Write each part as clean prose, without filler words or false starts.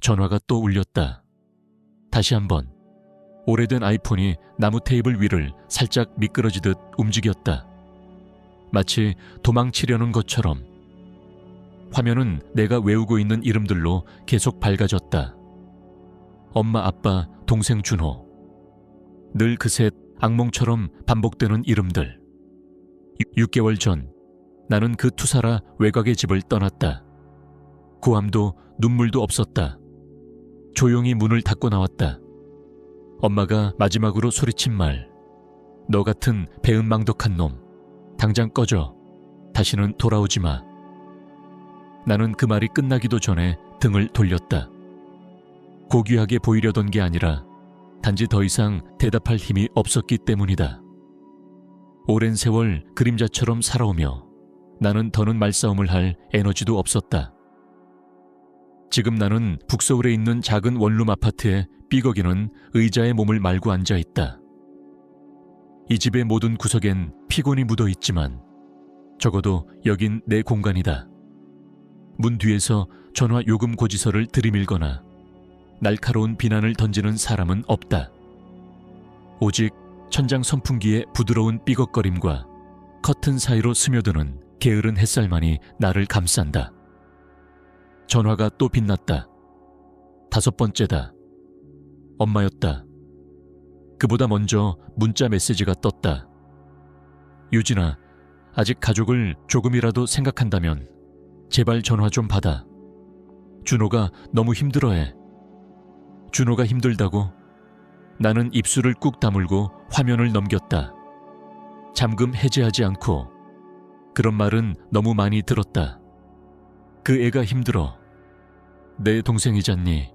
전화가 또 울렸다. 다시 한번. 오래된 아이폰이 나무 테이블 위를 살짝 미끄러지듯 움직였다. 마치 도망치려는 것처럼. 화면은 내가 외우고 있는 이름들로 계속 밝아졌다. 엄마, 아빠, 동생 준호. 늘 그 셋 악몽처럼 반복되는 이름들. 6개월 전 나는 그 투사라 외곽의 집을 떠났다. 고함도 눈물도 없었다. 조용히 문을 닫고 나왔다. 엄마가 마지막으로 소리친 말. 너 같은 배은망덕한 놈. 당장 꺼져. 다시는 돌아오지 마. 나는 그 말이 끝나기도 전에 등을 돌렸다. 고귀하게 보이려던 게 아니라 단지 더 이상 대답할 힘이 없었기 때문이다. 오랜 세월 그림자처럼 살아오며 나는 더는 말싸움을 할 에너지도 없었다. 지금 나는 북서울에 있는 작은 원룸 아파트에 삐걱이는 의자에 몸을 말고 앉아있다. 이 집의 모든 구석엔 피곤이 묻어있지만 적어도 여긴 내 공간이다. 문 뒤에서 전화 요금 고지서를 들이밀거나 날카로운 비난을 던지는 사람은 없다. 오직 천장 선풍기의 부드러운 삐걱거림과 커튼 사이로 스며드는 게으른 햇살만이 나를 감싼다. 전화가 또 빛났다. 5번째다. 엄마였다. 그보다 먼저 문자 메시지가 떴다. 유진아, 아직 가족을 조금이라도 생각한다면 제발 전화 좀 받아. 준호가 너무 힘들어해. 준호가 힘들다고? 나는 입술을 꾹 다물고 화면을 넘겼다. 잠금 해제하지 않고. 그런 말은 너무 많이 들었다. 그 애가 힘들어. 내 동생이잖니.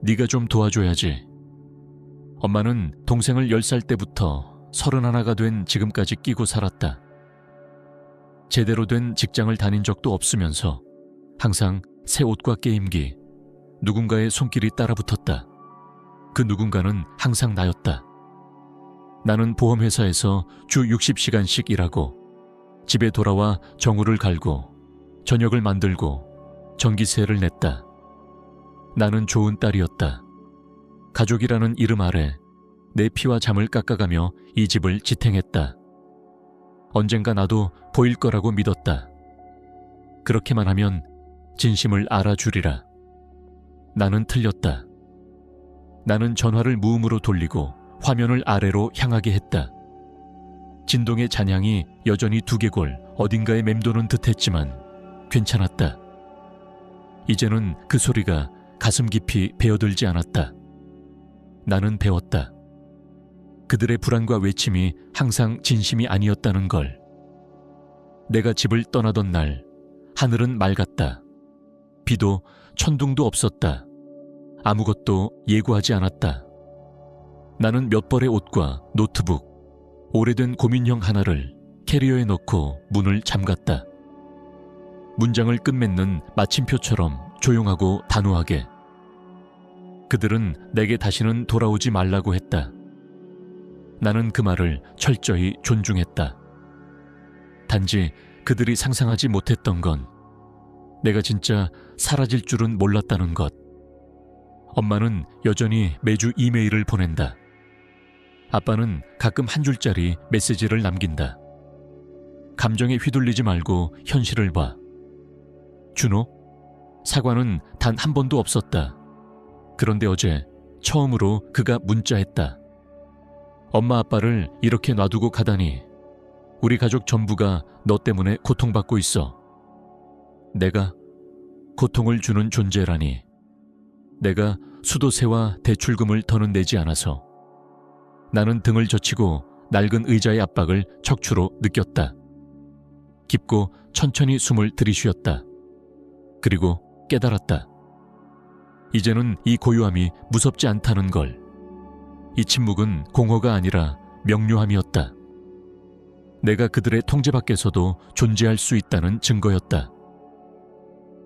네가 좀 도와줘야지. 엄마는 동생을 10살 때부터 31가 된 지금까지 끼고 살았다. 제대로 된 직장을 다닌 적도 없으면서 항상 새 옷과 게임기, 누군가의 손길이 따라붙었다. 그 누군가는 항상 나였다. 나는 보험회사에서 주 60시간씩 일하고 집에 돌아와 정우를 갈고 저녁을 만들고 전기세를 냈다. 나는 좋은 딸이었다. 가족이라는 이름 아래 내 피와 잠을 깎아가며 이 집을 지탱했다. 언젠가 나도 보일 거라고 믿었다. 그렇게만 하면 진심을 알아주리라. 나는 틀렸다. 나는 전화를 무음으로 돌리고 화면을 아래로 향하게 했다. 진동의 잔향이 여전히 두개골 어딘가에 맴도는 듯 했지만 괜찮았다. 이제는 그 소리가 가슴 깊이 베어들지 않았다. 나는 배웠다. 그들의 불안과 외침이 항상 진심이 아니었다는 걸. 내가 집을 떠나던 날 하늘은 맑았다. 비도 천둥도 없었다. 아무것도 예고하지 않았다. 나는 몇 벌의 옷과 노트북, 오래된 고민형 하나를 캐리어에 넣고 문을 잠갔다. 문장을 끝맺는 마침표처럼 조용하고 단호하게. 그들은 내게 다시는 돌아오지 말라고 했다. 나는 그 말을 철저히 존중했다. 단지 그들이 상상하지 못했던 건 내가 진짜 사라질 줄은 몰랐다는 것. 엄마는 여전히 매주 이메일을 보낸다. 아빠는 가끔 한 줄짜리 메시지를 남긴다. 감정에 휘둘리지 말고 현실을 봐. 준호? 사과는 단 한 번도 없었다. 그런데 어제 처음으로 그가 문자했다. 엄마 아빠를 이렇게 놔두고 가다니. 우리 가족 전부가 너 때문에 고통받고 있어. 내가 고통을 주는 존재라니. 내가 수도세와 대출금을 더는 내지 않아서. 나는 등을 젖히고 낡은 의자의 압박을 척추로 느꼈다. 깊고 천천히 숨을 들이쉬었다. 그리고 깨달았다. 이제는 이 고요함이 무섭지 않다는 걸. 이 침묵은 공허가 아니라 명료함이었다. 내가 그들의 통제 밖에서도 존재할 수 있다는 증거였다.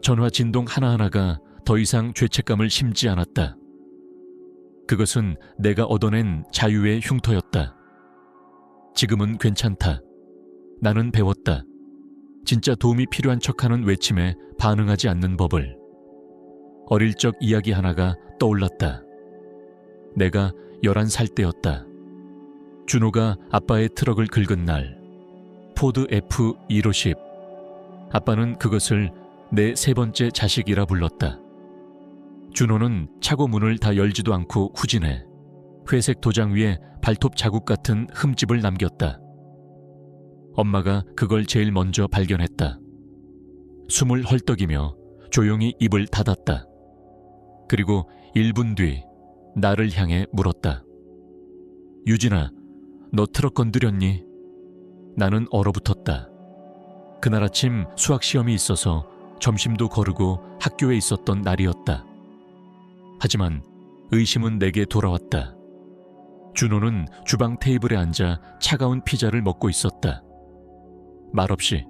전화 진동 하나하나가 더 이상 죄책감을 심지 않았다. 그것은 내가 얻어낸 자유의 흉터였다. 지금은 괜찮다. 나는 배웠다. 진짜 도움이 필요한 척하는 외침에 반응하지 않는 법을. 어릴 적 이야기 하나가 떠올랐다. 내가 11살 때였다. 준호가 아빠의 트럭을 긁은 날, 포드 F250. 아빠는 그것을 내 세 번째 자식이라 불렀다. 준호는 차고 문을 다 열지도 않고 후진해 회색 도장 위에 발톱 자국 같은 흠집을 남겼다. 엄마가 그걸 제일 먼저 발견했다. 숨을 헐떡이며 조용히 입을 닫았다. 그리고 1분 뒤 나를 향해 물었다. 유진아, 너 트럭 건드렸니? 나는 얼어붙었다. 그날 아침 수학 시험이 있어서 점심도 거르고 학교에 있었던 날이었다. 하지만 의심은 내게 돌아왔다. 준호는 주방 테이블에 앉아 차가운 피자를 먹고 있었다. 말없이,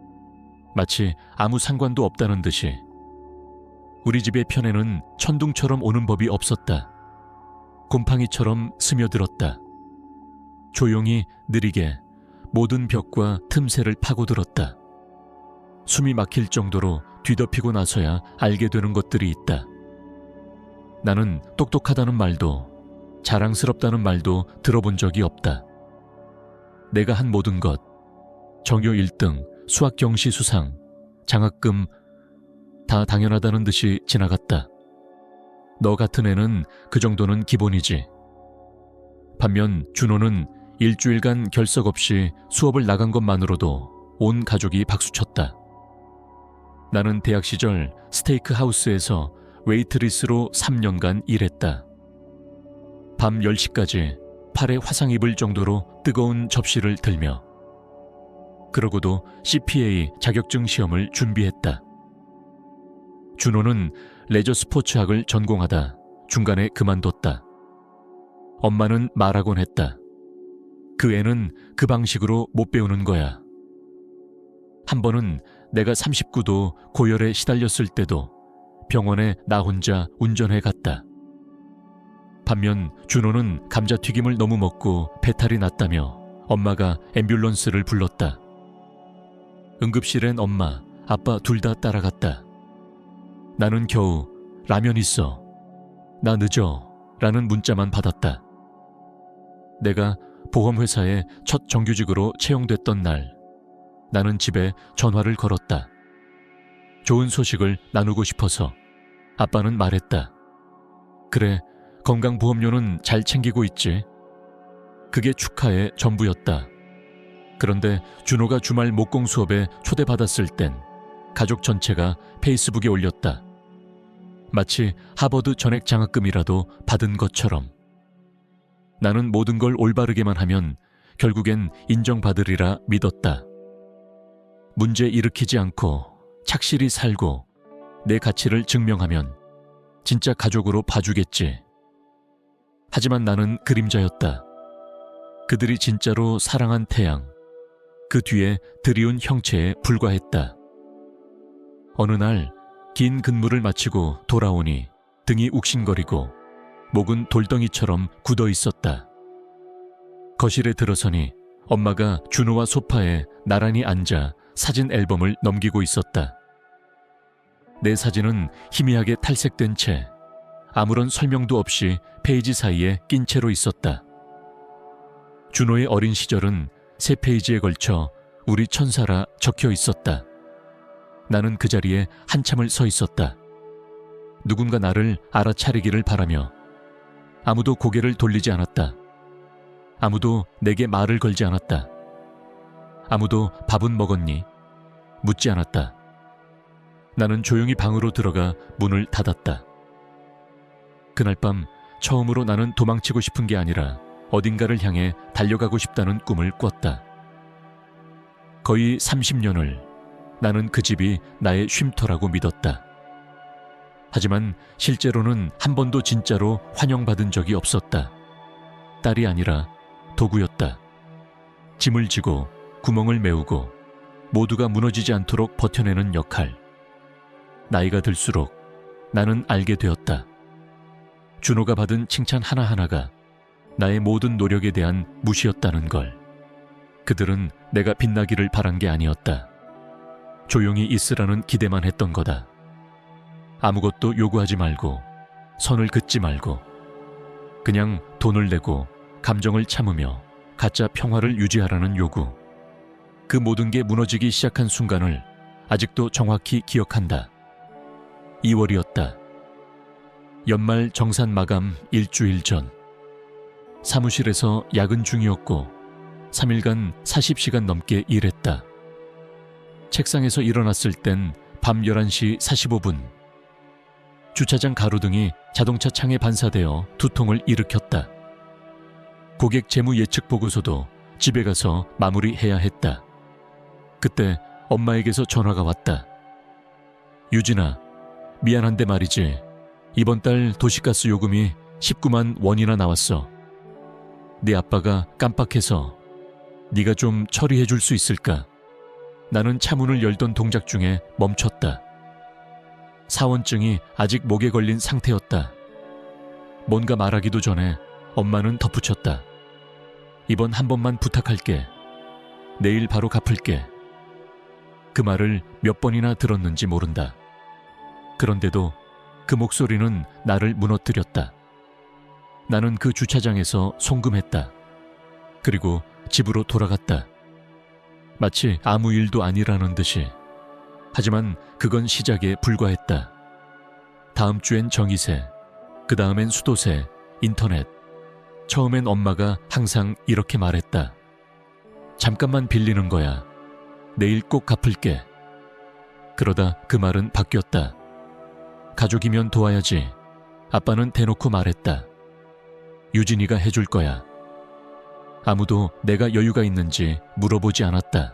마치 아무 상관도 없다는 듯이. 우리 집의 편에는 천둥처럼 오는 법이 없었다. 곰팡이처럼 스며들었다. 조용히 느리게 모든 벽과 틈새를 파고들었다. 숨이 막힐 정도로 뒤덮이고 나서야 알게 되는 것들이 있다. 나는 똑똑하다는 말도 자랑스럽다는 말도 들어본 적이 없다. 내가 한 모든 것, 전교 1등, 수학 경시 수상, 장학금 다 당연하다는 듯이 지나갔다. 너 같은 애는 그 정도는 기본이지. 반면 준호는 일주일간 결석 없이 수업을 나간 것만으로도 온 가족이 박수쳤다. 나는 대학 시절 스테이크 하우스에서 웨이트리스로 3년간 일했다. 밤 10시까지 팔에 화상 입을 정도로 뜨거운 접시를 들며. 그러고도 CPA 자격증 시험을 준비했다. 준호는 레저 스포츠학을 전공하다 중간에 그만뒀다. 엄마는 말하곤 했다. 그 애는 그 방식으로 못 배우는 거야. 한 번은 내가 39도 고열에 시달렸을 때도 병원에 나 혼자 운전해 갔다. 반면 준호는 감자튀김을 너무 먹고 배탈이 났다며 엄마가 앰뷸런스를 불렀다. 응급실엔 엄마, 아빠 둘 다 따라갔다. 나는 겨우 라면 있어, 나 늦어 라는 문자만 받았다. 내가 보험회사에 첫 정규직으로 채용됐던 날, 나는 집에 전화를 걸었다. 좋은 소식을 나누고 싶어서. 아빠는 말했다. 그래, 건강보험료는 잘 챙기고 있지. 그게 축하의 전부였다. 그런데 준호가 주말 목공 수업에 초대받았을 땐 가족 전체가 페이스북에 올렸다. 마치 하버드 전액 장학금이라도 받은 것처럼. 나는 모든 걸 올바르게만 하면 결국엔 인정받으리라 믿었다. 문제 일으키지 않고 착실히 살고 내 가치를 증명하면 진짜 가족으로 봐주겠지. 하지만 나는 그림자였다. 그들이 진짜로 사랑한 태양, 그 뒤에 드리운 형체에 불과했다. 어느 날 긴 근무를 마치고 돌아오니 등이 욱신거리고 목은 돌덩이처럼 굳어 있었다. 거실에 들어서니 엄마가 준호와 소파에 나란히 앉아 사진 앨범을 넘기고 있었다. 내 사진은 희미하게 탈색된 채 아무런 설명도 없이 페이지 사이에 낀 채로 있었다. 준호의 어린 시절은 3페이지에 걸쳐 우리 천사라 적혀 있었다. 나는 그 자리에 한참을 서 있었다. 누군가 나를 알아차리기를 바라며. 아무도 고개를 돌리지 않았다. 아무도 내게 말을 걸지 않았다. 아무도 밥은 먹었니? 묻지 않았다. 나는 조용히 방으로 들어가 문을 닫았다. 그날 밤 처음으로 나는 도망치고 싶은 게 아니라 어딘가를 향해 달려가고 싶다는 꿈을 꿨다. 거의 30년을 나는 그 집이 나의 쉼터라고 믿었다. 하지만 실제로는 한 번도 진짜로 환영받은 적이 없었다. 딸이 아니라 도구였다. 짐을 지고 구멍을 메우고 모두가 무너지지 않도록 버텨내는 역할. 나이가 들수록 나는 알게 되었다. 준호가 받은 칭찬 하나하나가 나의 모든 노력에 대한 무시였다는 걸. 그들은 내가 빛나기를 바란 게 아니었다. 조용히 있으라는 기대만 했던 거다. 아무것도 요구하지 말고 선을 긋지 말고 그냥 돈을 내고 감정을 참으며 가짜 평화를 유지하라는 요구. 그 모든 게 무너지기 시작한 순간을 아직도 정확히 기억한다. 2월이었다. 연말 정산 마감 일주일 전. 사무실에서 야근 중이었고 3일간 40시간 넘게 일했다. 책상에서 일어났을 땐 밤 11시 45분. 주차장 가로등이 자동차 창에 반사되어 두통을 일으켰다. 고객 재무 예측 보고서도 집에 가서 마무리해야 했다. 그때 엄마에게서 전화가 왔다. 유진아, 미안한데 말이지. 이번 달 도시가스 요금이 19만 원이나 나왔어. 네 아빠가 깜빡해서 네가 좀 처리해 줄 수 있을까? 나는 차문을 열던 동작 중에 멈췄다. 사원증이 아직 목에 걸린 상태였다. 뭔가 말하기도 전에 엄마는 덧붙였다. 이번 한 번만 부탁할게. 내일 바로 갚을게. 그 말을 몇 번이나 들었는지 모른다. 그런데도 그 목소리는 나를 무너뜨렸다. 나는 그 주차장에서 송금했다. 그리고 집으로 돌아갔다. 마치 아무 일도 아니라는 듯이. 하지만 그건 시작에 불과했다. 다음 주엔 전기세, 그 다음엔 수도세, 인터넷. 처음엔 엄마가 항상 이렇게 말했다. 잠깐만 빌리는 거야. 내일 꼭 갚을게. 그러다 그 말은 바뀌었다. 가족이면 도와야지. 아빠는 대놓고 말했다. 유진이가 해줄 거야. 아무도 내가 여유가 있는지 물어보지 않았다.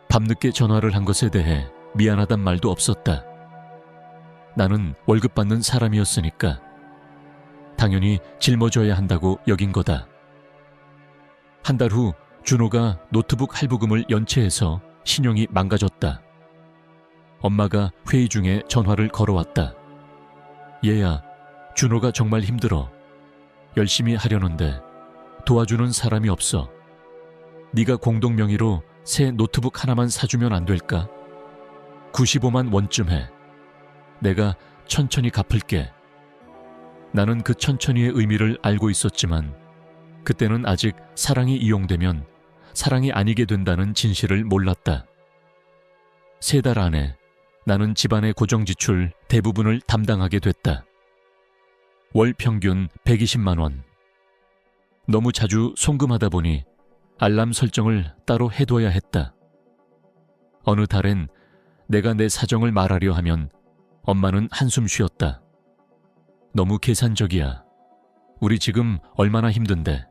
밤늦게 전화를 한 것에 대해 미안하단 말도 없었다. 나는 월급 받는 사람이었으니까 당연히 짊어져야 한다고 여긴 거다. 한 달 후 준호가 노트북 할부금을 연체해서 신용이 망가졌다. 엄마가 회의 중에 전화를 걸어왔다. 얘야, 준호가 정말 힘들어. 열심히 하려는데 도와주는 사람이 없어. 네가 공동 명의로 새 노트북 하나만 사주면 안 될까? 95만 원쯤 해. 내가 천천히 갚을게. 나는 그 천천히의 의미를 알고 있었지만 그때는 아직 사랑이 이용되면 사랑이 아니게 된다는 진실을 몰랐다. 3달 안에 나는 집안의 고정지출 대부분을 담당하게 됐다. 월 평균 120만 원. 너무 자주 송금하다 보니 알람 설정을 따로 해둬야 했다. 어느 달엔 내가 내 사정을 말하려 하면 엄마는 한숨 쉬었다. 너무 계산적이야. 우리 지금 얼마나 힘든데.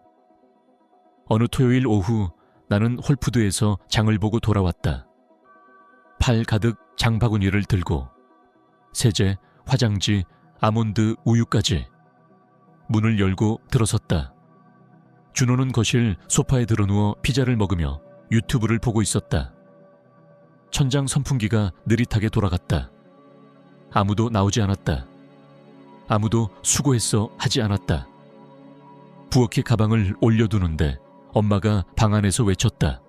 어느 토요일 오후 나는 홀푸드에서 장을 보고 돌아왔다. 팔 가득 장바구니를 들고 세제, 화장지, 아몬드, 우유까지. 문을 열고 들어섰다. 준호는 거실 소파에 드러누워 피자를 먹으며 유튜브를 보고 있었다. 천장 선풍기가 느릿하게 돌아갔다. 아무도 나오지 않았다. 아무도 수고했어 하지 않았다. 부엌에 가방을 올려두는데 엄마가 방 안에서 외쳤다.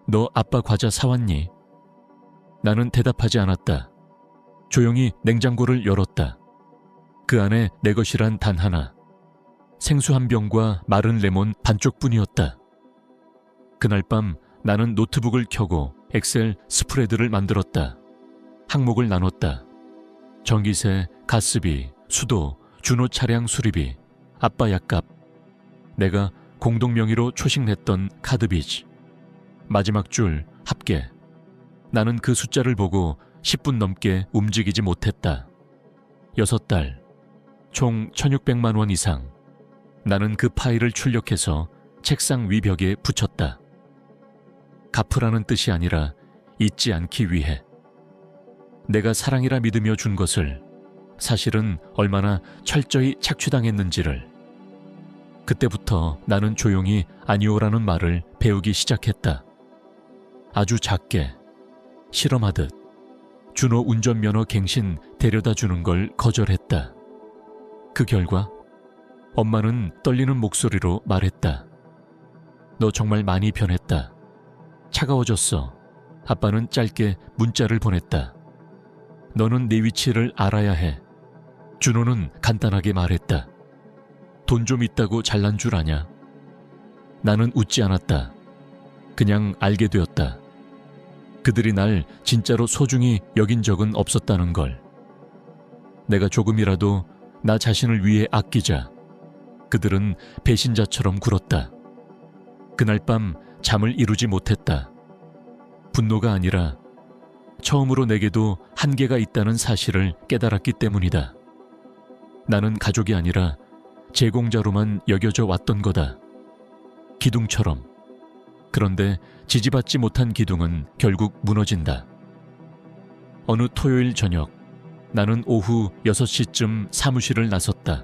너 아빠 과자 사왔니? 나는 대답하지 않았다. 조용히 냉장고를 열었다. 그 안에 내 것이란 단 하나. 생수 한 병과 마른 레몬 반쪽뿐이었다. 그날 밤 나는 노트북을 켜고 엑셀 스프레드를 만들었다. 항목을 나눴다. 전기세, 가스비, 수도, 준호 차량 수리비, 아빠 약값, 내가 공동 명의로 초식 냈던 카드빚, 마지막 줄 합계. 나는 그 숫자를 보고 10분 넘게 움직이지 못했다. 6달, 총 1,600만 원 이상. 나는 그 파일을 출력해서 책상 위 벽에 붙였다. 갚으라는 뜻이 아니라 잊지 않기 위해. 내가 사랑이라 믿으며 준 것을 사실은 얼마나 철저히 착취당했는지를. 그때부터 나는 조용히 아니오라는 말을 배우기 시작했다. 아주 작게, 실험하듯 준호 운전면허 갱신 데려다 주는 걸 거절했다. 그 결과 엄마는 떨리는 목소리로 말했다. 너 정말 많이 변했다. 차가워졌어. 아빠는 짧게 문자를 보냈다. 너는 내 위치를 알아야 해. 준호는 간단하게 말했다. 돈 좀 있다고 잘난 줄 아냐? 나는 웃지 않았다. 그냥 알게 되었다. 그들이 날 진짜로 소중히 여긴 적은 없었다는 걸. 내가 조금이라도 나 자신을 위해 아끼자 그들은 배신자처럼 굴었다. 그날 밤 잠을 이루지 못했다. 분노가 아니라 처음으로 내게도 한계가 있다는 사실을 깨달았기 때문이다. 나는 가족이 아니라 제공자로만 여겨져 왔던 거다. 기둥처럼. 그런데 지지받지 못한 기둥은 결국 무너진다. 어느 토요일 저녁, 나는 오후 6시쯤 사무실을 나섰다.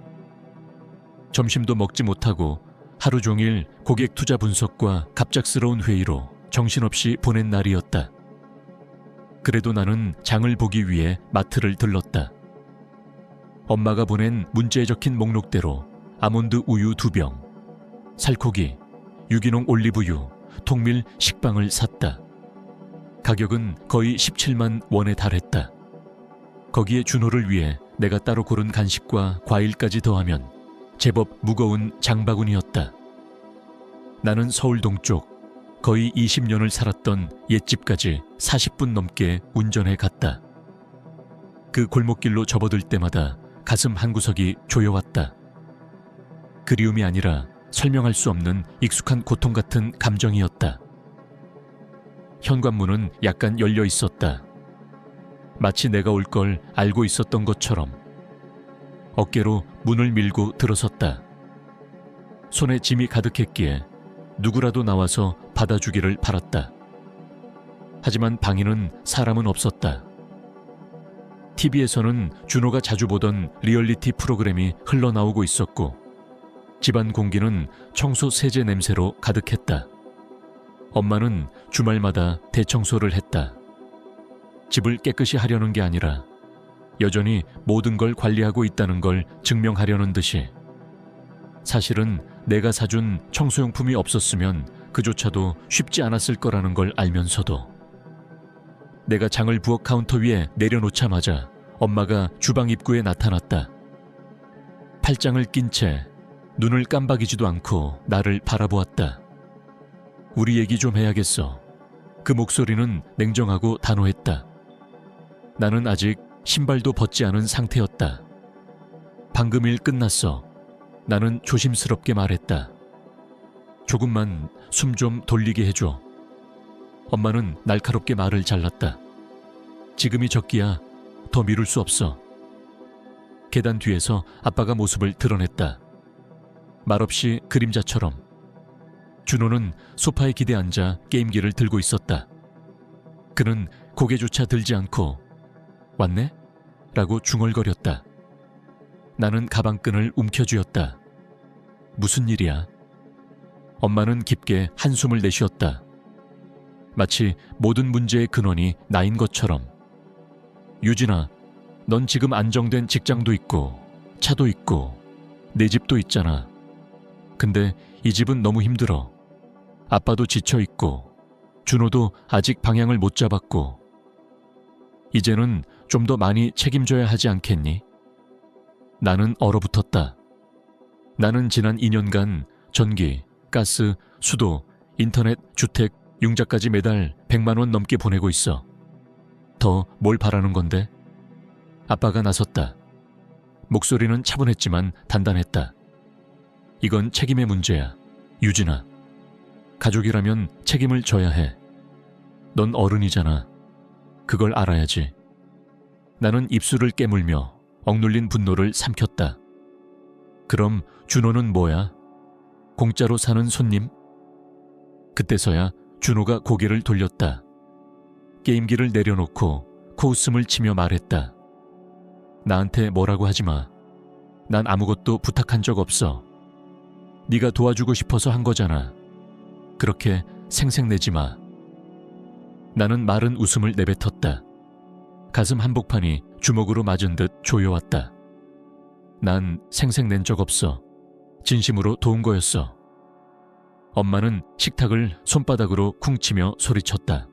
점심도 먹지 못하고 하루 종일 고객 투자 분석과 갑작스러운 회의로 정신없이 보낸 날이었다. 그래도 나는 장을 보기 위해 마트를 들렀다. 엄마가 보낸 문자에 적힌 목록대로 아몬드 우유 2병, 살코기, 유기농 올리브유, 통밀 식빵을 샀다. 가격은 거의 17만 원에 달했다. 거기에 준호를 위해 내가 따로 고른 간식과 과일까지 더하면 제법 무거운 장바구니였다. 나는 서울 동쪽 거의 20년을 살았던 옛집까지 40분 넘게 운전해 갔다. 그 골목길로 접어들 때마다 가슴 한구석이 조여왔다. 그리움이 아니라 설명할 수 없는 익숙한 고통 같은 감정이었다. 현관문은 약간 열려 있었다. 마치 내가 올 걸 알고 있었던 것처럼. 어깨로 문을 밀고 들어섰다. 손에 짐이 가득했기에 누구라도 나와서 받아주기를 바랐다. 하지만 방에는 사람은 없었다. TV에서는 준호가 자주 보던 리얼리티 프로그램이 흘러나오고 있었고 집안 공기는 청소 세제 냄새로 가득했다. 엄마는 주말마다 대청소를 했다. 집을 깨끗이 하려는 게 아니라 여전히 모든 걸 관리하고 있다는 걸 증명하려는 듯이. 사실은 내가 사준 청소용품이 없었으면 그조차도 쉽지 않았을 거라는 걸 알면서도. 내가 장을 부엌 카운터 위에 내려놓자마자 엄마가 주방 입구에 나타났다. 팔짱을 낀 채 눈을 깜박이지도 않고 나를 바라보았다. 우리 얘기 좀 해야겠어. 그 목소리는 냉정하고 단호했다. 나는 아직 신발도 벗지 않은 상태였다. 방금 일 끝났어. 나는 조심스럽게 말했다. 조금만 숨 좀 돌리게 해줘. 엄마는 날카롭게 말을 잘랐다. 지금이 적기야. 더 미룰 수 없어. 계단 뒤에서 아빠가 모습을 드러냈다. 말없이 그림자처럼. 준호는 소파에 기대 앉아 게임기를 들고 있었다. 그는 고개조차 들지 않고 왔네? 라고 중얼거렸다. 나는 가방끈을 움켜쥐었다. 무슨 일이야? 엄마는 깊게 한숨을 내쉬었다. 마치 모든 문제의 근원이 나인 것처럼. 유진아, 넌 지금 안정된 직장도 있고 차도 있고 내 집도 있잖아. 근데 이 집은 너무 힘들어. 아빠도 지쳐있고 준호도 아직 방향을 못 잡았고 이제는 좀 더 많이 책임져야 하지 않겠니? 나는 얼어붙었다. 나는 지난 2년간 전기, 가스, 수도, 인터넷, 주택, 융자까지 매달 100만 원 넘게 보내고 있어. 더 뭘 바라는 건데? 아빠가 나섰다. 목소리는 차분했지만 단단했다. 이건 책임의 문제야, 유진아. 가족이라면 책임을 져야 해. 넌 어른이잖아. 그걸 알아야지. 나는 입술을 깨물며 억눌린 분노를 삼켰다. 그럼 준호는 뭐야? 공짜로 사는 손님? 그때서야 준호가 고개를 돌렸다. 게임기를 내려놓고 코웃음을 치며 말했다. 나한테 뭐라고 하지 마. 난 아무것도 부탁한 적 없어. 네가 도와주고 싶어서 한 거잖아. 그렇게 생색내지 마. 나는 마른 웃음을 내뱉었다. 가슴 한복판이 주먹으로 맞은 듯 조여왔다. 난 생색낸 적 없어. 진심으로 도운 거였어. 엄마는 식탁을 손바닥으로 쿵치며 소리쳤다.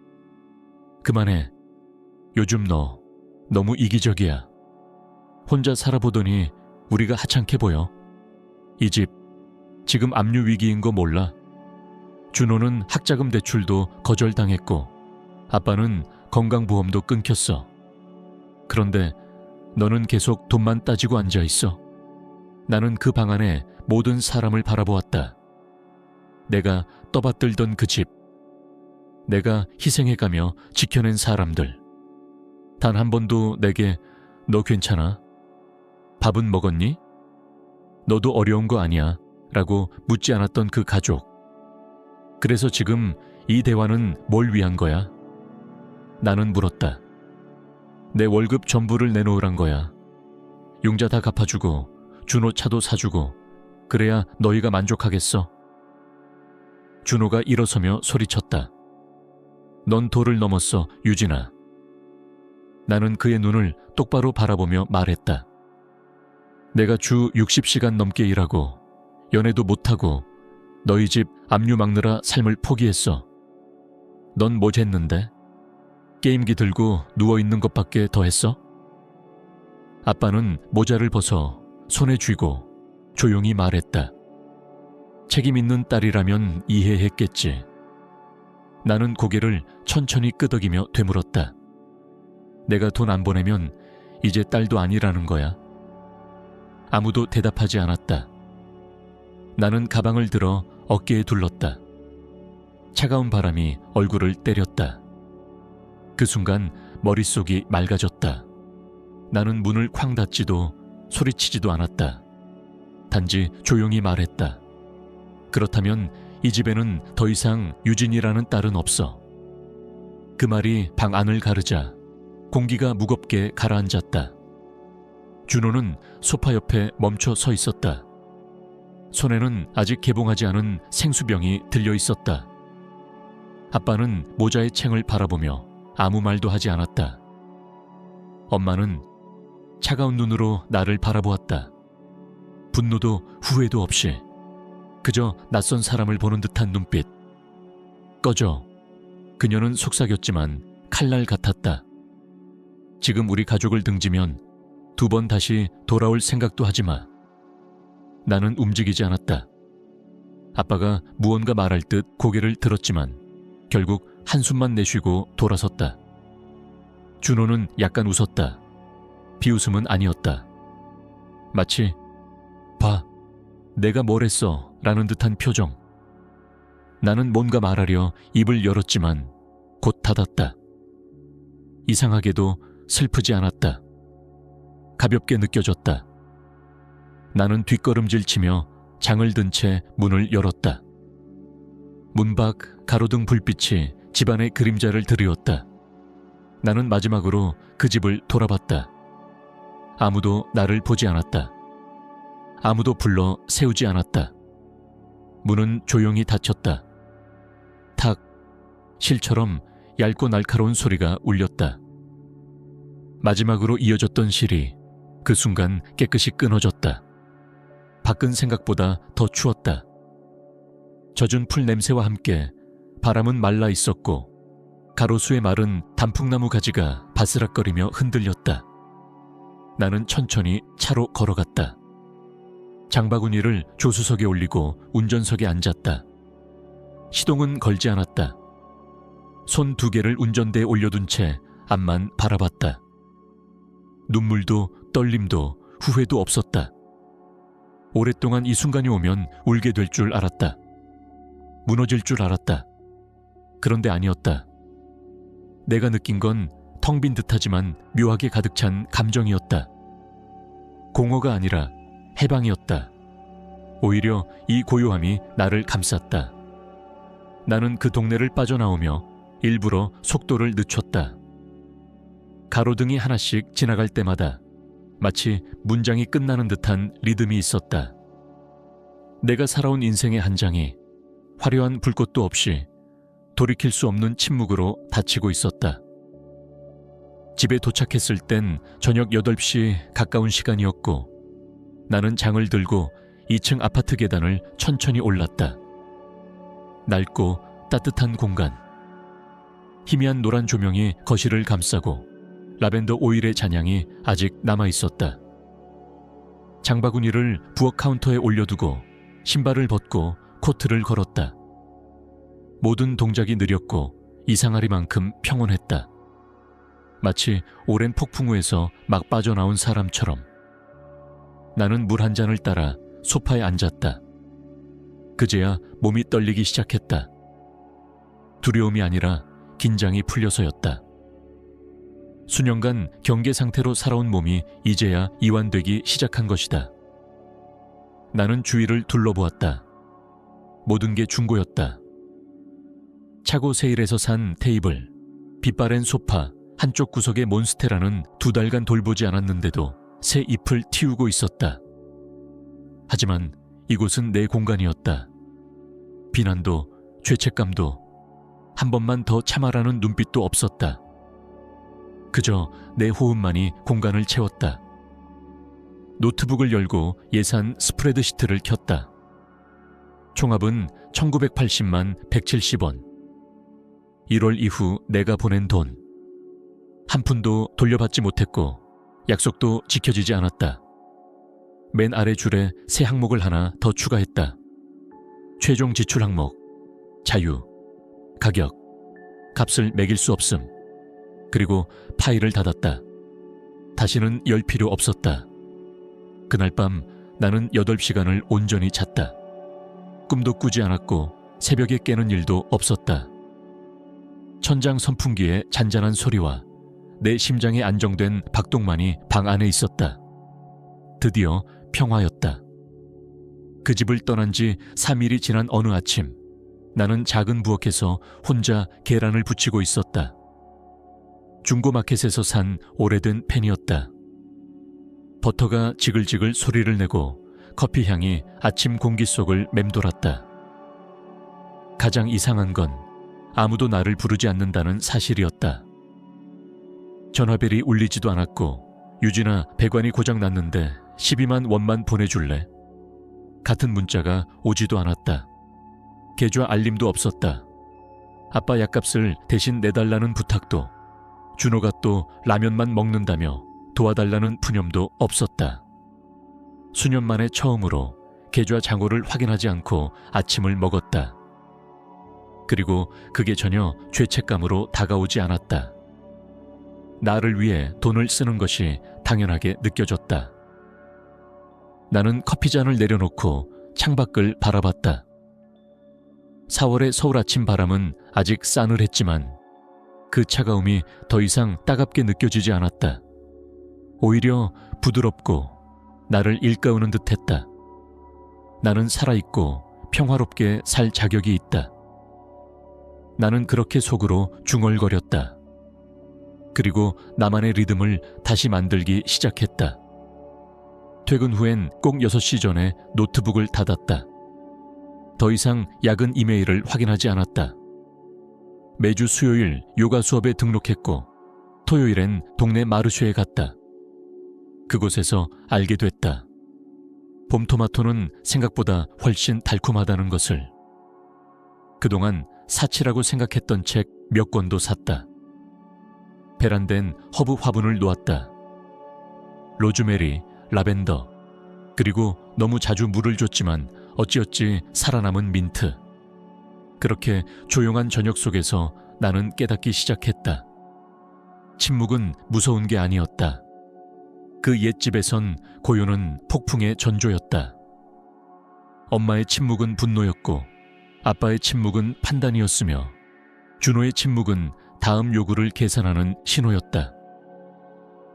그만해. 요즘 너 너무 이기적이야. 혼자 살아보더니 우리가 하찮게 보여. 이 집 지금 압류 위기인 거 몰라? 준호는 학자금 대출도 거절당했고 아빠는 건강보험도 끊겼어. 그런데 너는 계속 돈만 따지고 앉아있어. 나는 그 방 안에 모든 사람을 바라보았다. 내가 떠받들던 그 집, 내가 희생해가며 지켜낸 사람들. 단 한 번도 내게 너 괜찮아? 밥은 먹었니? 너도 어려운 거 아니야? 라고 묻지 않았던 그 가족. 그래서 지금 이 대화는 뭘 위한 거야? 나는 물었다. 내 월급 전부를 내놓으란 거야. 융자 다 갚아주고 준호 차도 사주고 그래야 너희가 만족하겠어? 준호가 일어서며 소리쳤다. 넌 도를 넘었어, 유진아. 나는 그의 눈을 똑바로 바라보며 말했다. 내가 주 60시간 넘게 일하고 연애도 못하고 너희 집 압류 막느라 삶을 포기했어. 넌 뭐 했는데? 게임기 들고 누워있는 것밖에 더 했어? 아빠는 모자를 벗어 손에 쥐고 조용히 말했다. 책임 있는 딸이라면 이해했겠지. 나는 고개를 천천히 끄덕이며 되물었다. 내가 돈 안 보내면 이제 딸도 아니라는 거야. 아무도 대답하지 않았다. 나는 가방을 들어 어깨에 둘렀다. 차가운 바람이 얼굴을 때렸다. 그 순간 머릿속이 맑아졌다. 나는 문을 쾅 닫지도 소리치지도 않았다. 단지 조용히 말했다. 그렇다면 이 집에는 더 이상 유진이라는 딸은 없어. 그 말이 방 안을 가르자 공기가 무겁게 가라앉았다. 준호는 소파 옆에 멈춰 서 있었다. 손에는 아직 개봉하지 않은 생수병이 들려 있었다. 아빠는 모자의 챙을 바라보며 아무 말도 하지 않았다. 엄마는 차가운 눈으로 나를 바라보았다. 분노도 후회도 없이 그저 낯선 사람을 보는 듯한 눈빛. 꺼져. 그녀는 속삭였지만 칼날 같았다. 지금 우리 가족을 등지면 2번 다시 돌아올 생각도 하지 마. 나는 움직이지 않았다. 아빠가 무언가 말할 듯 고개를 들었지만 결국 한숨만 내쉬고 돌아섰다. 준호는 약간 웃었다. 비웃음은 아니었다. 마치 봐, 내가 뭘 했어 라는 듯한 표정. 나는 뭔가 말하려 입을 열었지만 곧 닫았다. 이상하게도 슬프지 않았다. 가볍게 느껴졌다. 나는 뒷걸음질 치며 장을 든 채 문을 열었다. 문 밖 가로등 불빛이 집안의 그림자를 드리웠다. 나는 마지막으로 그 집을 돌아봤다. 아무도 나를 보지 않았다. 아무도 불러 세우지 않았다. 문은 조용히 닫혔다. 탁, 실처럼 얇고 날카로운 소리가 울렸다. 마지막으로 이어졌던 실이 그 순간 깨끗이 끊어졌다. 밖은 생각보다 더 추웠다. 젖은 풀 냄새와 함께 바람은 말라 있었고 가로수에 마른 단풍나무 가지가 바스락거리며 흔들렸다. 나는 천천히 차로 걸어갔다. 장바구니를 조수석에 올리고 운전석에 앉았다. 시동은 걸지 않았다. 손 2개를 운전대에 올려둔 채 앞만 바라봤다. 눈물도 떨림도 후회도 없었다. 오랫동안 이 순간이 오면 울게 될 줄 알았다. 무너질 줄 알았다. 그런데 아니었다. 내가 느낀 건 텅 빈 듯하지만 묘하게 가득 찬 감정이었다. 공허가 아니라 해방이었다. 오히려 이 고요함이 나를 감쌌다. 나는 그 동네를 빠져나오며 일부러 속도를 늦췄다. 가로등이 하나씩 지나갈 때마다 마치 문장이 끝나는 듯한 리듬이 있었다. 내가 살아온 인생의 한 장이 화려한 불꽃도 없이 돌이킬 수 없는 침묵으로 닫히고 있었다. 집에 도착했을 땐 저녁 8시 가까운 시간이었고 나는 장을 들고 2층 아파트 계단을 천천히 올랐다. 낡고 따뜻한 공간. 희미한 노란 조명이 거실을 감싸고 라벤더 오일의 잔향이 아직 남아있었다. 장바구니를 부엌 카운터에 올려두고 신발을 벗고 코트를 걸었다. 모든 동작이 느렸고 이상하리만큼 평온했다. 마치 오랜 폭풍 후에서 막 빠져나온 사람처럼. 나는 물 한 잔을 따라 소파에 앉았다. 그제야 몸이 떨리기 시작했다. 두려움이 아니라 긴장이 풀려서였다. 수년간 경계 상태로 살아온 몸이 이제야 이완되기 시작한 것이다. 나는 주위를 둘러보았다. 모든 게 중고였다. 차고 세일에서 산 테이블, 빛바랜 소파, 한쪽 구석에 몬스테라는 2달간 돌보지 않았는데도 새 잎을 틔우고 있었다. 하지만 이곳은 내 공간이었다. 비난도 죄책감도 한 번만 더 참아라는 눈빛도 없었다. 그저 내 호흡만이 공간을 채웠다. 노트북을 열고 예산 스프레드시트를 켰다. 총합은 1980만 170원. 1월 이후 내가 보낸 돈. 한 푼도 돌려받지 못했고 약속도 지켜지지 않았다. 맨 아래 줄에 새 항목을 하나 더 추가했다. 최종 지출 항목, 자유, 가격, 값을 매길 수 없음. 그리고 파일을 닫았다. 다시는 열 필요 없었다. 그날 밤 나는 8시간을 온전히 잤다. 꿈도 꾸지 않았고 새벽에 깨는 일도 없었다. 천장 선풍기의 잔잔한 소리와 내 심장에 안정된 박동만이 방 안에 있었다. 드디어 평화였다. 그 집을 떠난 지 3일이 지난 어느 아침, 나는 작은 부엌에서 혼자 계란을 부치고 있었다. 중고마켓에서 산 오래된 팬이었다. 버터가 지글지글 소리를 내고 커피 향이 아침 공기 속을 맴돌았다. 가장 이상한 건 아무도 나를 부르지 않는다는 사실이었다. 전화벨이 울리지도 않았고 유진아 배관이 고장났는데 12만 원만 보내줄래? 같은 문자가 오지도 않았다. 계좌 알림도 없었다. 아빠 약값을 대신 내달라는 부탁도, 준호가 또 라면만 먹는다며 도와달라는 푸념도 없었다. 수년 만에 처음으로 계좌 잔고를 확인하지 않고 아침을 먹었다. 그리고 그게 전혀 죄책감으로 다가오지 않았다. 나를 위해 돈을 쓰는 것이 당연하게 느껴졌다. 나는 커피잔을 내려놓고 창밖을 바라봤다. 4월의 서울 아침 바람은 아직 싸늘했지만 그 차가움이 더 이상 따갑게 느껴지지 않았다. 오히려 부드럽고 나를 일깨우는 듯했다. 나는 살아있고 평화롭게 살 자격이 있다. 나는 그렇게 속으로 중얼거렸다. 그리고 나만의 리듬을 다시 만들기 시작했다. 퇴근 후엔 꼭 6시 전에 노트북을 닫았다. 더 이상 야근 이메일을 확인하지 않았다. 매주 수요일 요가 수업에 등록했고 토요일엔 동네 마르쉐에 갔다. 그곳에서 알게 됐다. 봄토마토는 생각보다 훨씬 달콤하다는 것을. 그동안 사치라고 생각했던 책 몇 권도 샀다. 베란다엔 허브 화분을 놓았다. 로즈메리, 라벤더, 그리고 너무 자주 물을 줬지만 어찌어찌 살아남은 민트. 그렇게 조용한 저녁 속에서 나는 깨닫기 시작했다. 침묵은 무서운 게 아니었다. 그 옛집에선 고요는 폭풍의 전조였다. 엄마의 침묵은 분노였고 아빠의 침묵은 판단이었으며 준호의 침묵은 다음 요구를 계산하는 신호였다.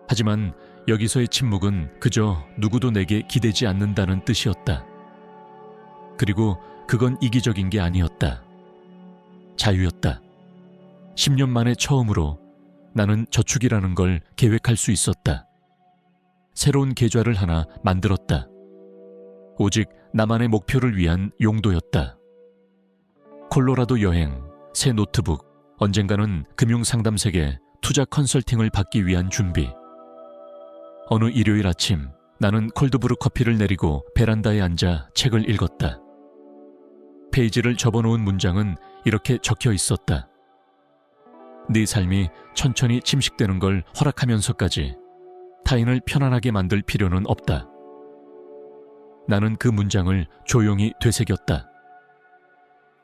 하지만 여기서의 침묵은 그저 누구도 내게 기대지 않는다는 뜻이었다. 그리고 그건 이기적인 게 아니었다. 자유였다. 10년 만에 처음으로 나는 저축이라는 걸 계획할 수 있었다. 새로운 계좌를 하나 만들었다. 오직 나만의 목표를 위한 용도였다. 콜로라도 여행, 새 노트북, 언젠가는 금융상담색에 투자 컨설팅을 받기 위한 준비. 어느 일요일 아침 나는 콜드브루 커피를 내리고 베란다에 앉아 책을 읽었다. 페이지를 접어놓은 문장은 이렇게 적혀 있었다. 네 삶이 천천히 침식되는 걸 허락하면서까지 타인을 편안하게 만들 필요는 없다. 나는 그 문장을 조용히 되새겼다.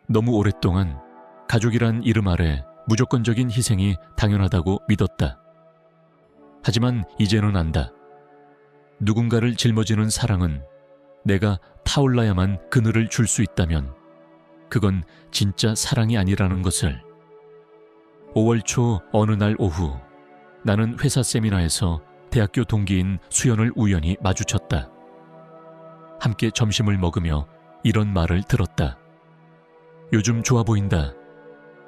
너무 오랫동안 가족이란 이름 아래 무조건적인 희생이 당연하다고 믿었다. 하지만 이제는 안다. 누군가를 짊어지는 사랑은 내가 타올라야만 그늘을 줄 수 있다면 그건 진짜 사랑이 아니라는 것을. 5월 초 어느 날 오후 나는 회사 세미나에서 대학교 동기인 수연을 우연히 마주쳤다. 함께 점심을 먹으며 이런 말을 들었다. 요즘 좋아 보인다.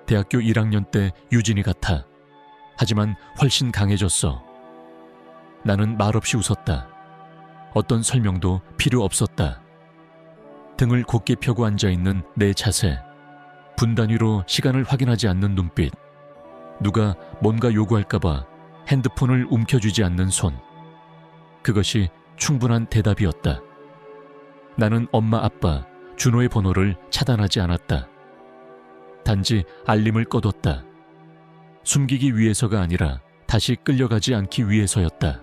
대학교 1학년 때 유진이 같아. 하지만 훨씬 강해졌어. 나는 말없이 웃었다. 어떤 설명도 필요 없었다. 등을 곧게 펴고 앉아있는 내 자세, 분단위로 시간을 확인하지 않는 눈빛, 누가 뭔가 요구할까봐 핸드폰을 움켜쥐지 않는 손. 그것이 충분한 대답이었다. 나는 엄마, 아빠, 준호의 번호를 차단하지 않았다. 단지 알림을 꺼뒀다. 숨기기 위해서가 아니라 다시 끌려가지 않기 위해서였다.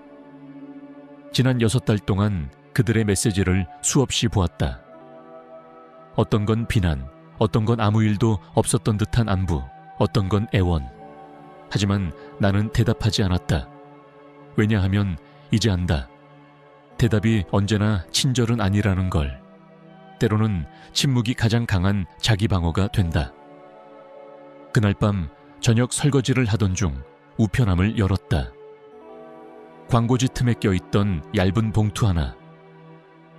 지난 6달 동안 그들의 메시지를 수없이 보았다. 어떤 건 비난, 어떤 건 아무 일도 없었던 듯한 안부, 어떤 건 애원. 하지만 나는 대답하지 않았다. 왜냐하면 이제 안다. 대답이 언제나 친절은 아니라는 걸. 때로는 침묵이 가장 강한 자기 방어가 된다. 그날 밤 저녁 설거지를 하던 중 우편함을 열었다. 광고지 틈에 껴있던 얇은 봉투 하나.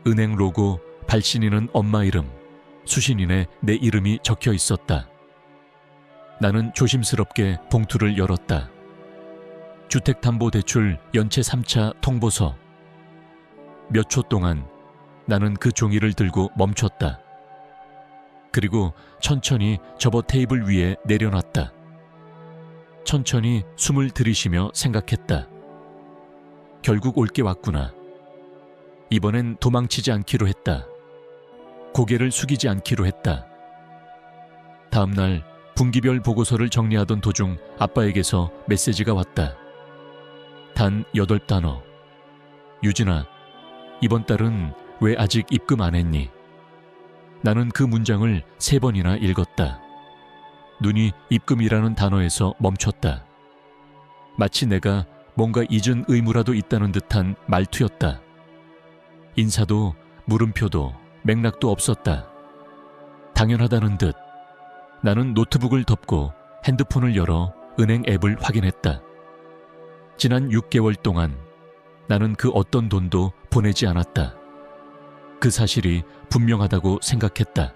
은행 로고, 발신인은 엄마 이름, 수신인에 내 이름이 적혀 있었다. 나는 조심스럽게 봉투를 열었다. 주택담보대출 연체 3차 통보서. 몇 초 동안 나는 그 종이를 들고 멈췄다. 그리고 천천히 접어 테이블 위에 내려놨다. 천천히 숨을 들이쉬며 생각했다. 결국 올 게 왔구나. 이번엔 도망치지 않기로 했다. 고개를 숙이지 않기로 했다. 다음 날 분기별 보고서를 정리하던 도중 아빠에게서 메시지가 왔다. 단 8단어. 유진아, 이번 달은 왜 아직 입금 안 했니? 나는 그 문장을 3번이나 읽었다. 눈이 입금이라는 단어에서 멈췄다. 마치 내가 뭔가 잊은 의무라도 있다는 듯한 말투였다. 인사도 물음표도 맥락도 없었다. 당연하다는 듯. 나는 노트북을 덮고 핸드폰을 열어 은행 앱을 확인했다. 지난 6개월 동안 나는 그 어떤 돈도 보내지 않았다. 그 사실이 분명하다고 생각했다.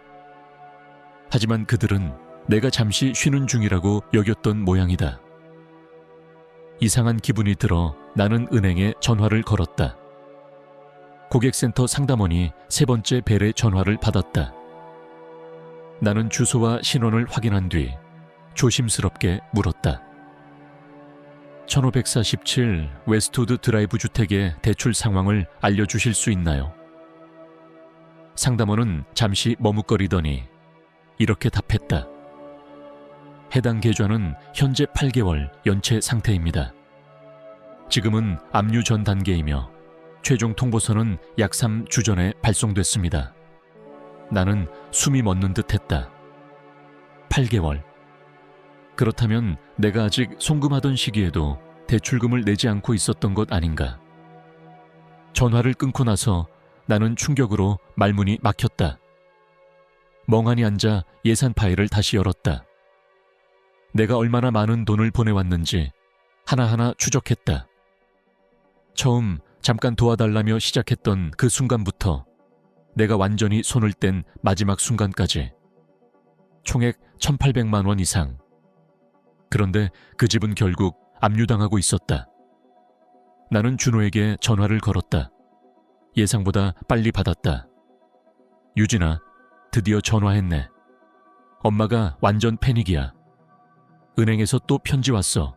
하지만 그들은 내가 잠시 쉬는 중이라고 여겼던 모양이다. 이상한 기분이 들어 나는 은행에 전화를 걸었다. 고객센터 상담원이 3번째 벨의 전화를 받았다. 나는 주소와 신원을 확인한 뒤 조심스럽게 물었다. 1547 웨스트우드 드라이브 주택의 대출 상황을 알려주실 수 있나요? 상담원은 잠시 머뭇거리더니 이렇게 답했다. 해당 계좌는 현재 8개월 연체 상태입니다. 지금은 압류 전 단계이며 최종 통보서는 약 3주 전에 발송됐습니다. 나는 숨이 멎는 듯 했다. 8개월. 그렇다면 내가 아직 송금하던 시기에도 대출금을 내지 않고 있었던 것 아닌가. 전화를 끊고 나서 나는 충격으로 말문이 막혔다. 멍하니 앉아 예산 파일을 다시 열었다. 내가 얼마나 많은 돈을 보내왔는지 하나하나 추적했다. 처음 잠깐 도와달라며 시작했던 그 순간부터 내가 완전히 손을 뗀 마지막 순간까지 총액 1,800만 원 이상. 그런데 그 집은 결국 압류당하고 있었다. 나는 준호에게 전화를 걸었다. 예상보다 빨리 받았다. 유진아, 드디어 전화했네. 엄마가 완전 패닉이야. 은행에서 또 편지 왔어.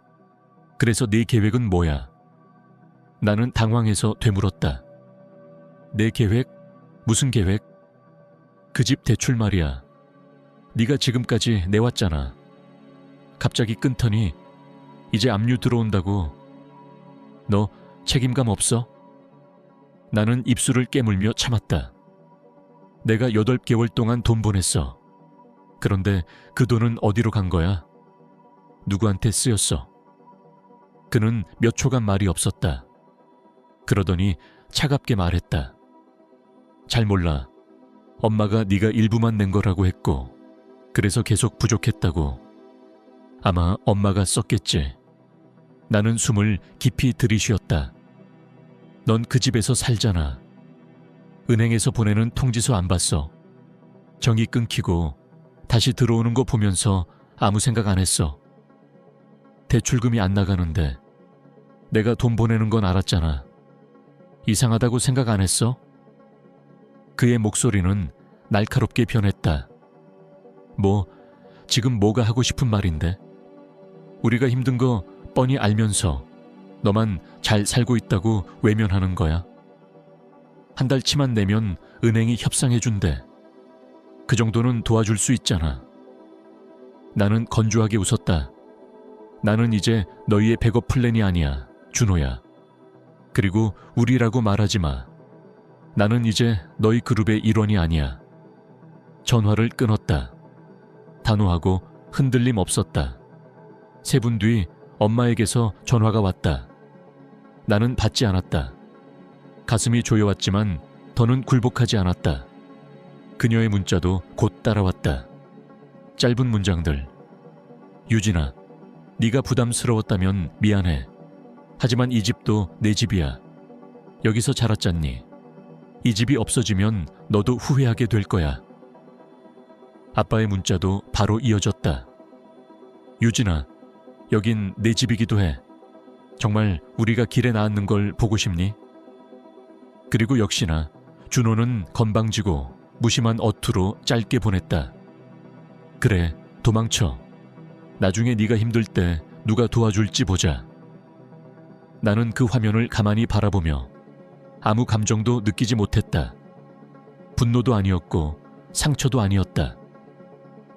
그래서 네 계획은 뭐야? 나는 당황해서 되물었다. 내 계획? 무슨 계획? 그 집 대출 말이야. 네가 지금까지 내왔잖아. 갑자기 끊더니 이제 압류 들어온다고. 너 책임감 없어? 나는 입술을 깨물며 참았다. 내가 8개월 동안 돈 보냈어. 그런데 그 돈은 어디로 간 거야? 누구한테 쓰였어? 그는 몇 초간 말이 없었다. 그러더니 차갑게 말했다. 잘 몰라. 엄마가 네가 일부만 낸 거라고 했고 그래서 계속 부족했다고. 아마 엄마가 썼겠지. 나는 숨을 깊이 들이쉬었다. 넌 그 집에서 살잖아. 은행에서 보내는 통지서 안 봤어. 전기 끊기고 다시 들어오는 거 보면서 아무 생각 안 했어. 대출금이 안 나가는데 내가 돈 보내는 건 알았잖아. 이상하다고 생각 안 했어? 그의 목소리는 날카롭게 변했다. 지금 뭐가 하고 싶은 말인데? 우리가 힘든 거 뻔히 알면서 너만 잘 살고 있다고 외면하는 거야? 한 달치만 내면 은행이 협상해준대. 그 정도는 도와줄 수 있잖아. 나는 건조하게 웃었다. 나는 이제 너희의 백업 플랜이 아니야, 준호야. 그리고 우리라고 말하지 마. 나는 이제 너희 그룹의 일원이 아니야. 전화를 끊었다. 단호하고 흔들림 없었다. 3분 뒤 엄마에게서 전화가 왔다. 나는 받지 않았다. 가슴이 조여왔지만 더는 굴복하지 않았다. 그녀의 문자도 곧 따라왔다. 짧은 문장들. 유진아, 네가 부담스러웠다면 미안해. 하지만 이 집도 내 집이야. 여기서 자랐잖니. 이 집이 없어지면 너도 후회하게 될 거야. 아빠의 문자도 바로 이어졌다. 유진아, 여긴 내 집이기도 해. 정말 우리가 길에 나앉는 걸 보고 싶니? 그리고 역시나 준호는 건방지고 무심한 어투로 짧게 보냈다. 그래, 도망쳐. 나중에 네가 힘들 때 누가 도와줄지 보자. 나는 그 화면을 가만히 바라보며 아무 감정도 느끼지 못했다. 분노도 아니었고 상처도 아니었다.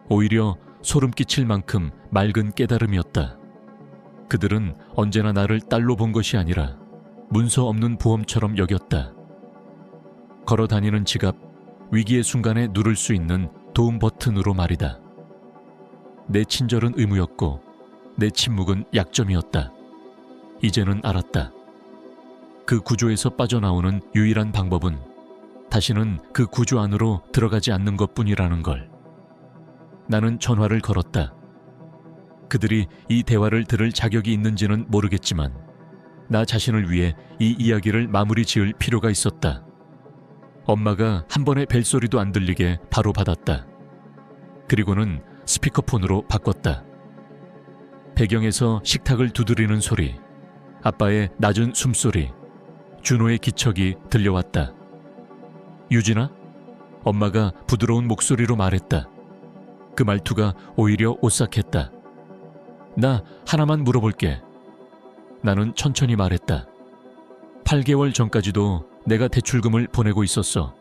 오히려 소름 끼칠 만큼 맑은 깨달음이었다. 그들은 언제나 나를 딸로 본 것이 아니라 문서 없는 보험처럼 여겼다. 걸어 다니는 지갑, 위기의 순간에 누를 수 있는 도움 버튼으로 말이다. 내 친절은 의무였고 내 침묵은 약점이었다. 이제는 알았다. 그 구조에서 빠져나오는 유일한 방법은 다시는 그 구조 안으로 들어가지 않는 것뿐이라는 걸. 나는 전화를 걸었다. 그들이 이 대화를 들을 자격이 있는지는 모르겠지만 나 자신을 위해 이 이야기를 마무리 지을 필요가 있었다. 엄마가 한 번의 벨소리도 안 들리게 바로 받았다. 그리고는 스피커폰으로 바꿨다. 배경에서 식탁을 두드리는 소리, 아빠의 낮은 숨소리, 준호의 기척이 들려왔다. 유진아? 엄마가 부드러운 목소리로 말했다. 그 말투가 오히려 오싹했다. 나 하나만 물어볼게. 나는 천천히 말했다. 8개월 전까지도 내가 대출금을 보내고 있었어.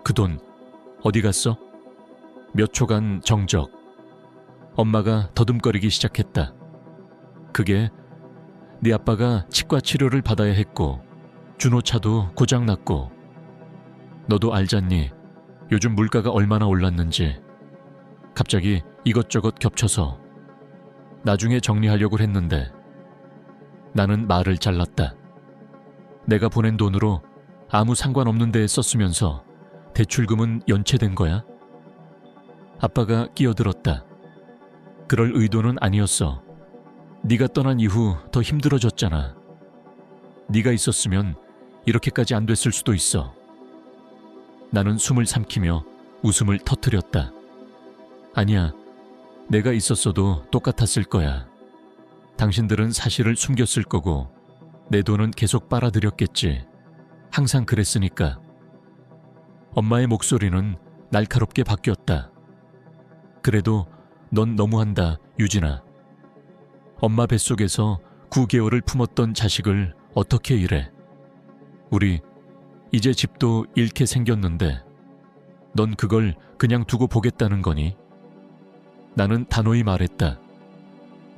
그 돈 어디 갔어? 몇 초간 정적. 엄마가 더듬거리기 시작했다. 그게 네 아빠가 치과 치료를 받아야 했고 준호차도 고장났고 너도 알잖니. 요즘 물가가 얼마나 올랐는지. 갑자기 이것저것 겹쳐서 나중에 정리하려고 했는데 나는 말을 잘랐다. 내가 보낸 돈으로 아무 상관없는 데에 썼으면서 대출금은 연체된 거야? 아빠가 끼어들었다. 그럴 의도는 아니었어. 네가 떠난 이후 더 힘들어졌잖아. 네가 있었으면 이렇게까지 안 됐을 수도 있어. 나는 숨을 삼키며 웃음을 터뜨렸다. 아니야, 내가 있었어도 똑같았을 거야. 당신들은 사실을 숨겼을 거고 내 돈은 계속 빨아들였겠지. 항상 그랬으니까. 엄마의 목소리는 날카롭게 바뀌었다. 그래도 넌 너무한다, 유진아. 엄마 뱃속에서 9개월을 품었던 자식을 어떻게 이래. 우리 이제 집도 잃게 생겼는데 넌 그걸 그냥 두고 보겠다는 거니? 나는 단호히 말했다.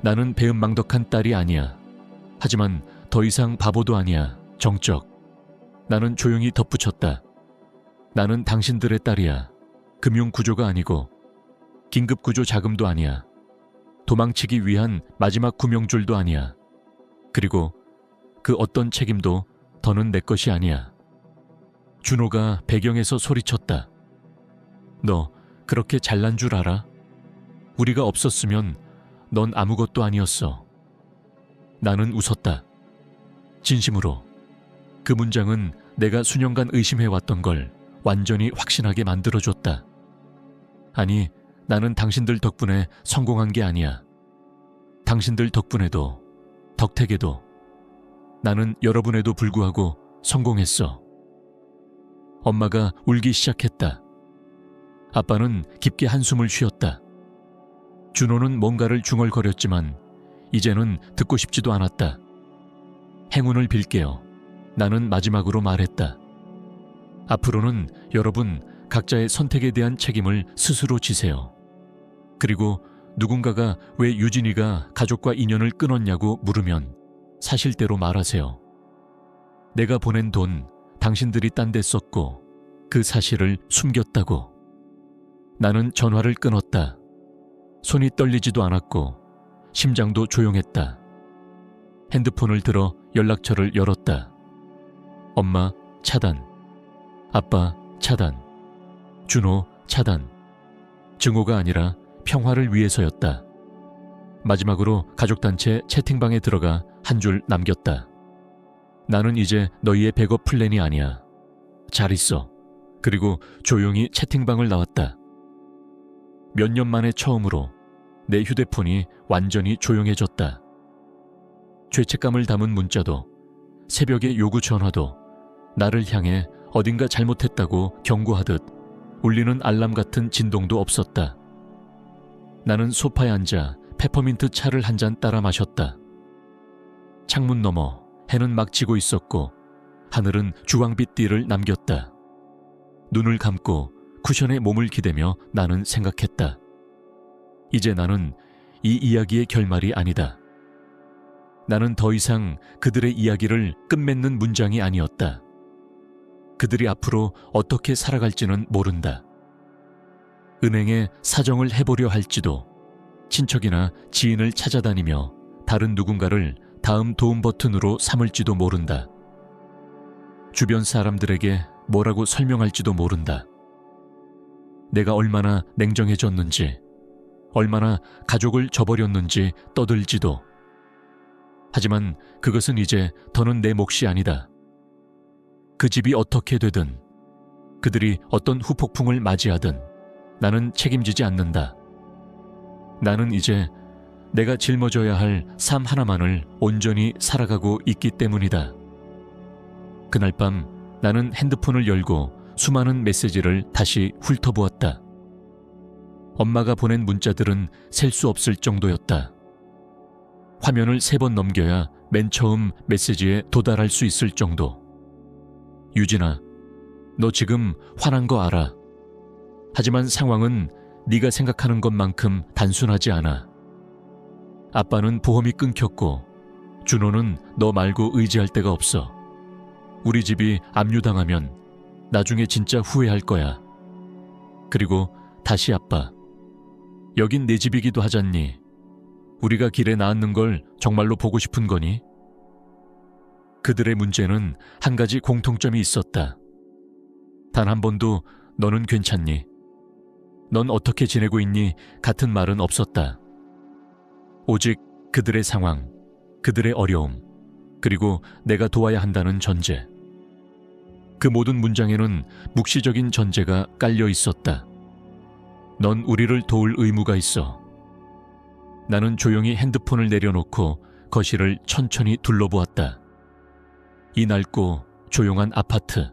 나는 배은망덕한 딸이 아니야. 하지만 더 이상 바보도 아니야. 정적. 나는 조용히 덧붙였다. 나는 당신들의 딸이야. 금융구조가 아니고 긴급구조 자금도 아니야. 도망치기 위한 마지막 구명줄도 아니야. 그리고 그 어떤 책임도 더는 내 것이 아니야. 준호가 배경에서 소리쳤다. 너 그렇게 잘난 줄 알아? 우리가 없었으면 넌 아무것도 아니었어. 나는 웃었다. 진심으로. 그 문장은 내가 수년간 의심해왔던 걸 완전히 확신하게 만들어줬다. 아니, 나는 당신들 덕분에 성공한 게 아니야. 당신들 덕분에도, 덕택에도, 나는 여러분에도 불구하고 성공했어. 엄마가 울기 시작했다. 아빠는 깊게 한숨을 쉬었다. 준호는 뭔가를 중얼거렸지만 이제는 듣고 싶지도 않았다. 행운을 빌게요. 나는 마지막으로 말했다. 앞으로는 여러분 각자의 선택에 대한 책임을 스스로 지세요. 그리고 누군가가 왜 유진이가 가족과 인연을 끊었냐고 물으면 사실대로 말하세요. 내가 보낸 돈 당신들이 딴 데 썼고 그 사실을 숨겼다고. 나는 전화를 끊었다. 손이 떨리지도 않았고 심장도 조용했다. 핸드폰을 들어 연락처를 열었다. 엄마 차단, 아빠 차단, 준호 차단. 증오가 아니라 평화를 위해서였다. 마지막으로 가족단체 채팅방에 들어가 한 줄 남겼다. 나는 이제 너희의 백업 플랜이 아니야. 잘 있어. 그리고 조용히 채팅방을 나왔다. 몇 년 만에 처음으로 내 휴대폰이 완전히 조용해졌다. 죄책감을 담은 문자도, 새벽의 요구 전화도, 나를 향해 어딘가 잘못했다고 경고하듯 울리는 알람 같은 진동도 없었다. 나는 소파에 앉아 페퍼민트 차를 한 잔 따라 마셨다. 창문 너머 해는 막 지고 있었고 하늘은 주황빛 띠를 남겼다. 눈을 감고 쿠션에 몸을 기대며 나는 생각했다. 이제 나는 이 이야기의 결말이 아니다. 나는 더 이상 그들의 이야기를 끝맺는 문장이 아니었다. 그들이 앞으로 어떻게 살아갈지는 모른다. 은행에 사정을 해보려 할지도, 친척이나 지인을 찾아다니며 다른 누군가를 다음 도움 버튼으로 삼을지도 모른다. 주변 사람들에게 뭐라고 설명할지도 모른다. 내가 얼마나 냉정해졌는지, 얼마나 가족을 저버렸는지 떠들지도. 하지만 그것은 이제 더는 내 몫이 아니다. 그 집이 어떻게 되든, 그들이 어떤 후폭풍을 맞이하든 나는 책임지지 않는다. 나는 이제 내가 짊어져야 할 삶 하나만을 온전히 살아가고 있기 때문이다. 그날 밤 나는 핸드폰을 열고 수많은 메시지를 다시 훑어보았다. 엄마가 보낸 문자들은 셀 수 없을 정도였다. 화면을 3번 넘겨야 맨 처음 메시지에 도달할 수 있을 정도. 유진아, 너 지금 화난 거 알아. 하지만 상황은 네가 생각하는 것만큼 단순하지 않아. 아빠는 보험이 끊겼고 준호는 너 말고 의지할 데가 없어. 우리 집이 압류당하면 나중에 진짜 후회할 거야. 그리고 다시 아빠, 여긴 내 집이기도 하잖니. 우리가 길에 나앉는 걸 정말로 보고 싶은 거니? 그들의 문제는 한 가지 공통점이 있었다. 단 한 번도 너는 괜찮니? 넌 어떻게 지내고 있니? 같은 말은 없었다. 오직 그들의 상황, 그들의 어려움, 그리고 내가 도와야 한다는 전제. 그 모든 문장에는 묵시적인 전제가 깔려 있었다. 넌 우리를 도울 의무가 있어. 나는 조용히 핸드폰을 내려놓고 거실을 천천히 둘러보았다. 이 낡고 조용한 아파트.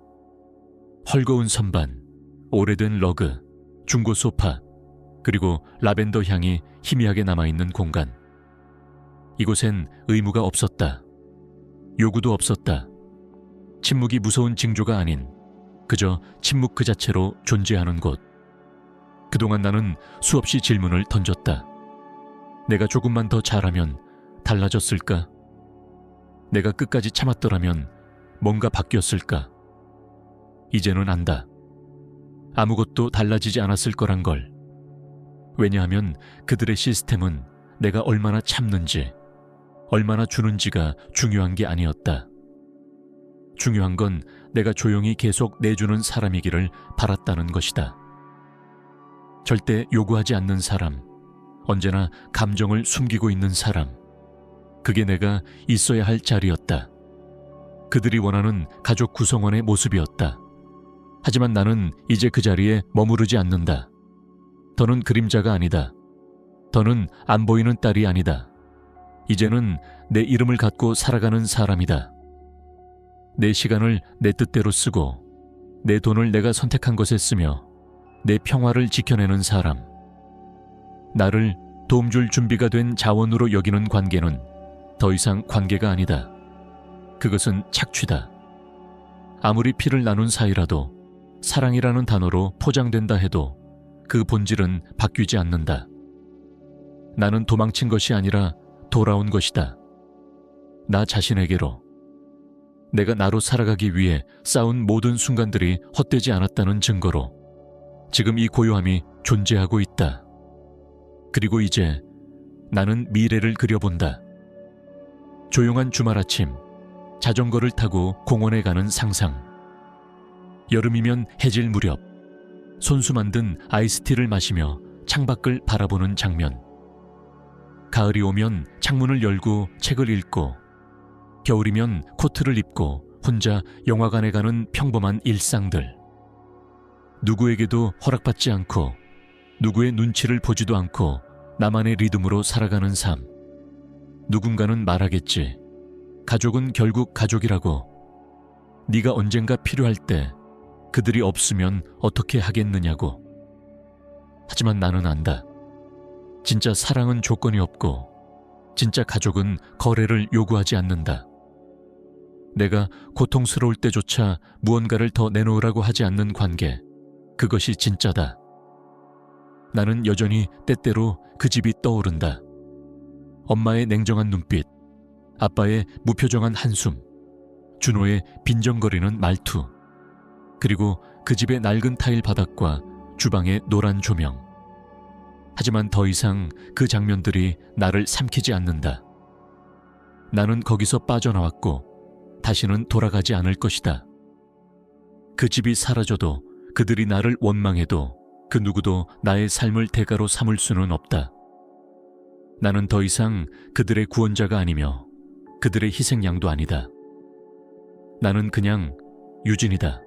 헐거운 선반, 오래된 러그, 중고 소파, 그리고 라벤더 향이 희미하게 남아있는 공간. 이곳엔 의무가 없었다. 요구도 없었다. 침묵이 무서운 징조가 아닌 그저 침묵 그 자체로 존재하는 곳. 그동안 나는 수없이 질문을 던졌다. 내가 조금만 더 잘하면 달라졌을까? 내가 끝까지 참았더라면 뭔가 바뀌었을까? 이제는 안다. 아무것도 달라지지 않았을 거란 걸. 왜냐하면 그들의 시스템은 내가 얼마나 참는지, 얼마나 주는지가 중요한 게 아니었다. 중요한 건 내가 조용히 계속 내주는 사람이기를 바랐다는 것이다. 절대 요구하지 않는 사람, 언제나 감정을 숨기고 있는 사람, 그게 내가 있어야 할 자리였다. 그들이 원하는 가족 구성원의 모습이었다. 하지만 나는 이제 그 자리에 머무르지 않는다. 더는 그림자가 아니다. 더는 안 보이는 딸이 아니다. 이제는 내 이름을 갖고 살아가는 사람이다. 내 시간을 내 뜻대로 쓰고 내 돈을 내가 선택한 것에 쓰며 내 평화를 지켜내는 사람. 나를 도움줄 준비가 된 자원으로 여기는 관계는 더 이상 관계가 아니다. 그것은 착취다. 아무리 피를 나눈 사이라도 사랑이라는 단어로 포장된다 해도 그 본질은 바뀌지 않는다. 나는 도망친 것이 아니라 돌아온 것이다. 나 자신에게로. 내가 나로 살아가기 위해 싸운 모든 순간들이 헛되지 않았다는 증거로 지금 이 고요함이 존재하고 있다. 그리고 이제 나는 미래를 그려본다. 조용한 주말 아침, 자전거를 타고 공원에 가는 상상. 여름이면 해질 무렵, 손수 만든 아이스티를 마시며 창밖을 바라보는 장면. 가을이 오면 창문을 열고 책을 읽고, 겨울이면 코트를 입고 혼자 영화관에 가는 평범한 일상들. 누구에게도 허락받지 않고 누구의 눈치를 보지도 않고 나만의 리듬으로 살아가는 삶. 누군가는 말하겠지. 가족은 결국 가족이라고. 네가 언젠가 필요할 때 그들이 없으면 어떻게 하겠느냐고. 하지만 나는 안다. 진짜 사랑은 조건이 없고 진짜 가족은 거래를 요구하지 않는다. 내가 고통스러울 때조차 무언가를 더 내놓으라고 하지 않는 관계, 그것이 진짜다. 나는 여전히 때때로 그 집이 떠오른다. 엄마의 냉정한 눈빛, 아빠의 무표정한 한숨, 준호의 빈정거리는 말투, 그리고 그 집의 낡은 타일 바닥과 주방의 노란 조명. 하지만 더 이상 그 장면들이 나를 삼키지 않는다. 나는 거기서 빠져나왔고 다시는 돌아가지 않을 것이다. 그 집이 사라져도 그들이 나를 원망해도 그 누구도 나의 삶을 대가로 삼을 수는 없다. 나는 더 이상 그들의 구원자가 아니며 그들의 희생양도 아니다. 나는 그냥 유진이다.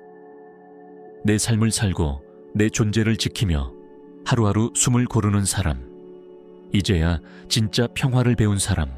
내 삶을 살고 내 존재를 지키며 하루하루 숨을 고르는 사람. 이제야 진짜 평화를 배운 사람.